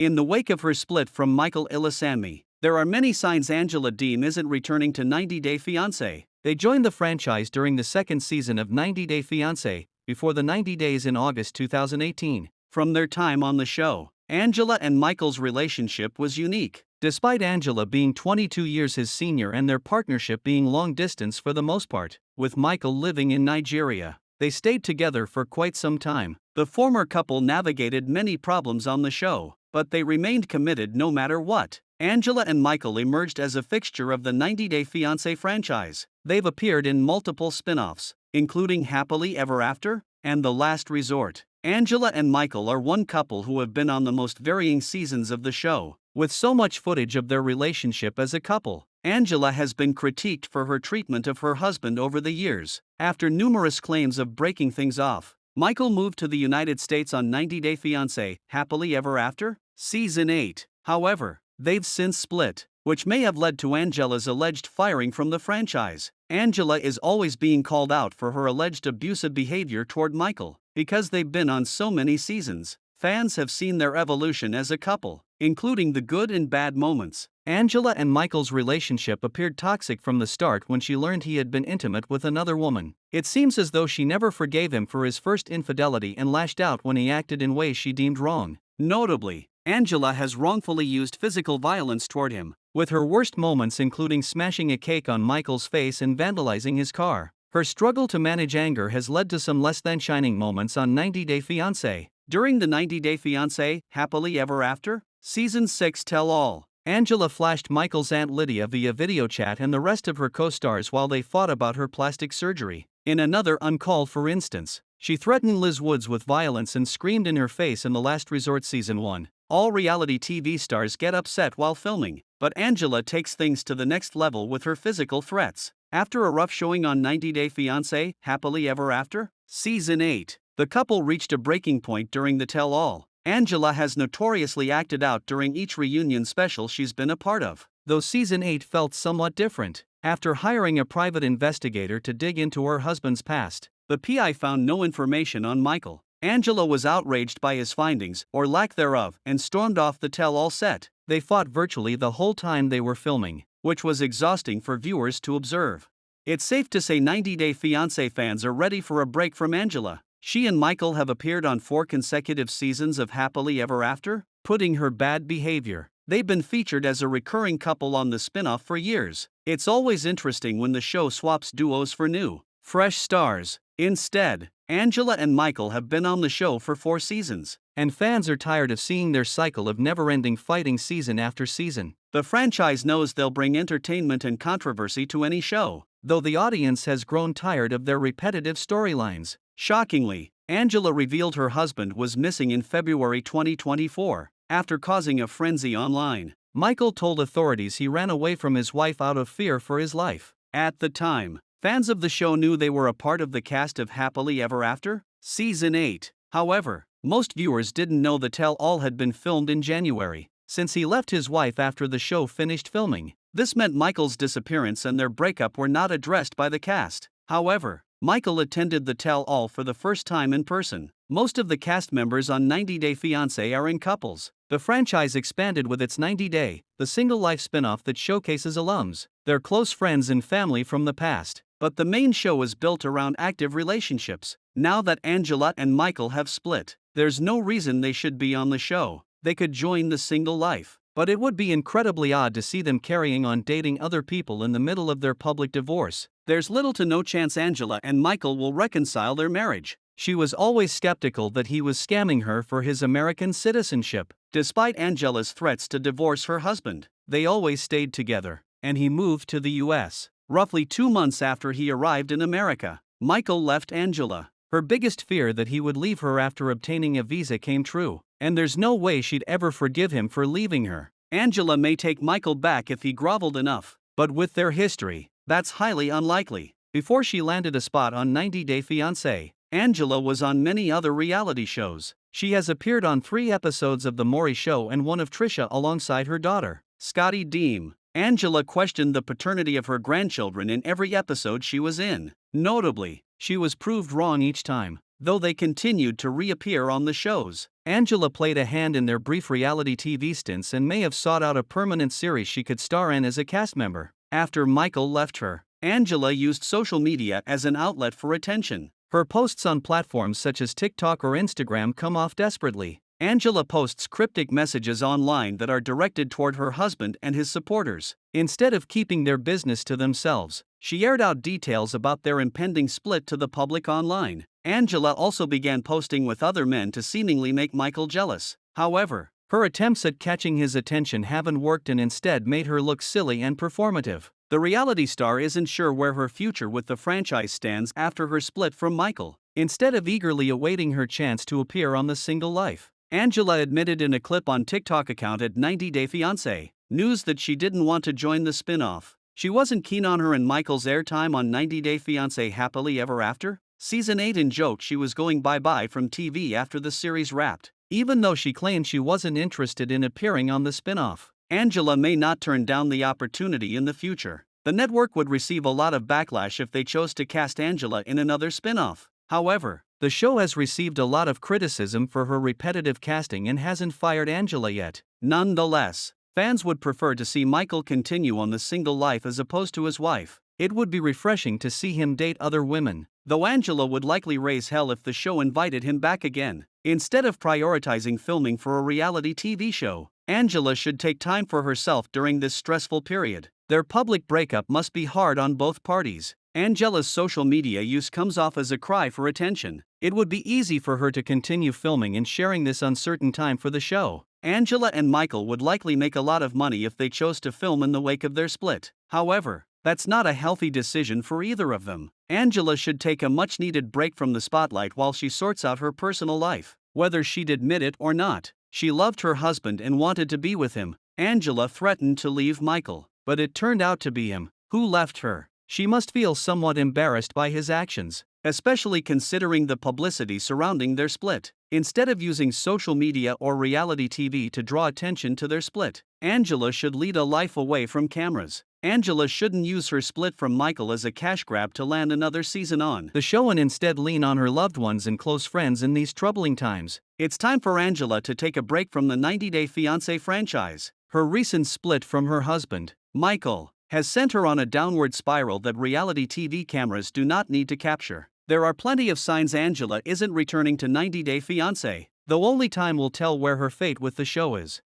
In the wake of her split from Michael Ilesanmi, there are many signs Angela Deem isn't returning to 90 Day Fiancé. They joined the franchise during the second season of 90 Day Fiancé, before the 90 days in August 2018. From their time on the show, Angela and Michael's relationship was unique. Despite Angela being 22 years his senior and their partnership being long distance for the most part, with Michael living in Nigeria, they stayed together for quite some time. The former couple navigated many problems on the show, but they remained committed no matter what. Angela and Michael emerged as a fixture of the 90 Day Fiancé franchise. They've appeared in multiple spin-offs, including Happily Ever After and The Last Resort. Angela and Michael are one couple who have been on the most varying seasons of the show. With so much footage of their relationship as a couple, Angela has been critiqued for her treatment of her husband over the years. After numerous claims of breaking things off, Michael moved to the United States on 90 Day Fiancé, Happily Ever After, Season 8. However, they've since split, which may have led to Angela's alleged firing from the franchise. Angela is always being called out for her alleged abusive behavior toward Michael. Because they've been on so many seasons, fans have seen their evolution as a couple, including the good and bad moments. Angela and Michael's relationship appeared toxic from the start when she learned he had been intimate with another woman. It seems as though she never forgave him for his first infidelity and lashed out when he acted in ways she deemed wrong. Notably, Angela has wrongfully used physical violence toward him, with her worst moments including smashing a cake on Michael's face and vandalizing his car. Her struggle to manage anger has led to some less than shining moments on 90 Day Fiancé. During the 90 Day Fiancé, Happily Ever After, Season 6 Tell All, Angela flashed Michael's Aunt Lydia via video chat and the rest of her co-stars while they fought about her plastic surgery. In another uncalled-for instance, she threatened Liz Woods with violence and screamed in her face in The Last Resort Season 1. All reality TV stars get upset while filming, but Angela takes things to the next level with her physical threats. After a rough showing on 90 Day Fiancé, Happily Ever After, Season 8, the couple reached a breaking point during the tell-all. Angela has notoriously acted out during each reunion special she's been a part of, though Season 8 felt somewhat different. After hiring a private investigator to dig into her husband's past, the PI found no information on Michael. Angela was outraged by his findings, or lack thereof, and stormed off the tell-all set. They fought virtually the whole time they were filming, which was exhausting for viewers to observe. It's safe to say 90 Day Fiancé fans are ready for a break from Angela. She and Michael have appeared on 4 consecutive seasons of Happily Ever After, putting her bad behavior. They've been featured as a recurring couple on the spin-off for years. It's always interesting when the show swaps duos for new, fresh stars. Instead, Angela and Michael have been on the show for 4 seasons, and fans are tired of seeing their cycle of never-ending fighting season after season. The franchise knows they'll bring entertainment and controversy to any show, though the audience has grown tired of their repetitive storylines. Shockingly, Angela revealed her husband was missing in February 2024, after causing a frenzy online. Michael told authorities he ran away from his wife out of fear for his life. At the time, fans of the show knew they were a part of the cast of Happily Ever After, Season 8. However, most viewers didn't know the tell-all had been filmed in January, since he left his wife after the show finished filming. This meant Michael's disappearance and their breakup were not addressed by the cast. However, Michael attended the tell-all for the first time in person. Most of the cast members on 90 Day Fiancé are in couples. The franchise expanded with its 90 Day, the single-life spin-off that showcases alums, their close friends and family from the past. But the main show is built around active relationships. Now that Angela and Michael have split, there's no reason they should be on the show. They could join the single life. But it would be incredibly odd to see them carrying on dating other people in the middle of their public divorce. There's little to no chance Angela and Michael will reconcile their marriage. She was always skeptical that he was scamming her for his American citizenship. Despite Angela's threats to divorce her husband, they always stayed together, and he moved to the US. Roughly 2 months after he arrived in America, Michael left Angela. Her biggest fear that he would leave her after obtaining a visa came true, and there's no way she'd ever forgive him for leaving her. Angela may take Michael back if he groveled enough, but with their history, that's highly unlikely. Before she landed a spot on 90 Day Fiancé, Angela was on many other reality shows. She has appeared on 3 episodes of The Maury Show and one of Trisha alongside her daughter, Scotty Deem. Angela questioned the paternity of her grandchildren in every episode she was in. Notably, she was proved wrong each time. though they continued to reappear on the shows. Angela played a hand in their brief reality TV stints and may have sought out a permanent series she could star in as a cast member. After Michael left her, Angela used social media as an outlet for attention. Her posts on platforms such as TikTok or Instagram come off desperately. Angela posts cryptic messages online that are directed toward her husband and his supporters. Instead of keeping their business to themselves, she aired out details about their impending split to the public online. Angela also began posting with other men to seemingly make Michael jealous. However, her attempts at catching his attention haven't worked and instead made her look silly and performative. The reality star isn't sure where her future with the franchise stands after her split from Michael. Instead of eagerly awaiting her chance to appear on The Single Life, Angela admitted in a clip on TikTok account at 90 Day Fiancé News that she didn't want to join the spin-off. She wasn't keen on her and Michael's airtime on 90 Day Fiancé Happily Ever After. Season 8 and joked she was going bye-bye from TV after the series wrapped, even though she claimed she wasn't interested in appearing on the spin-off. Angela may not turn down the opportunity in the future. The network would receive a lot of backlash if they chose to cast Angela in another spin-off. However, the show has received a lot of criticism for her repetitive casting and hasn't fired Angela yet. Nonetheless, fans would prefer to see Michael continue on The Single Life as opposed to his wife. It would be refreshing to see him date other women, though Angela would likely raise hell if the show invited him back again. Instead of prioritizing filming for a reality TV show, Angela should take time for herself during this stressful period. Their public breakup must be hard on both parties. Angela's social media use comes off as a cry for attention. It would be easy for her to continue filming and sharing this uncertain time for the show. Angela and Michael would likely make a lot of money if they chose to film in the wake of their split. However, that's not a healthy decision for either of them. Angela should take a much-needed break from the spotlight while she sorts out her personal life. Whether she'd admit it or not, she loved her husband and wanted to be with him. Angela threatened to leave Michael, but it turned out to be him who left her. She must feel somewhat embarrassed by his actions, especially considering the publicity surrounding their split. Instead of using social media or reality TV to draw attention to their split, Angela should lead a life away from cameras. Angela shouldn't use her split from Michael as a cash grab to land another season on the show and instead lean on her loved ones and close friends in these troubling times. It's time for Angela to take a break from the 90 Day Fiancé franchise. Her recent split from her husband, Michael, has sent her on a downward spiral that reality TV cameras do not need to capture. There are plenty of signs Angela isn't returning to 90 Day Fiancé, though only time will tell where her fate with the show is.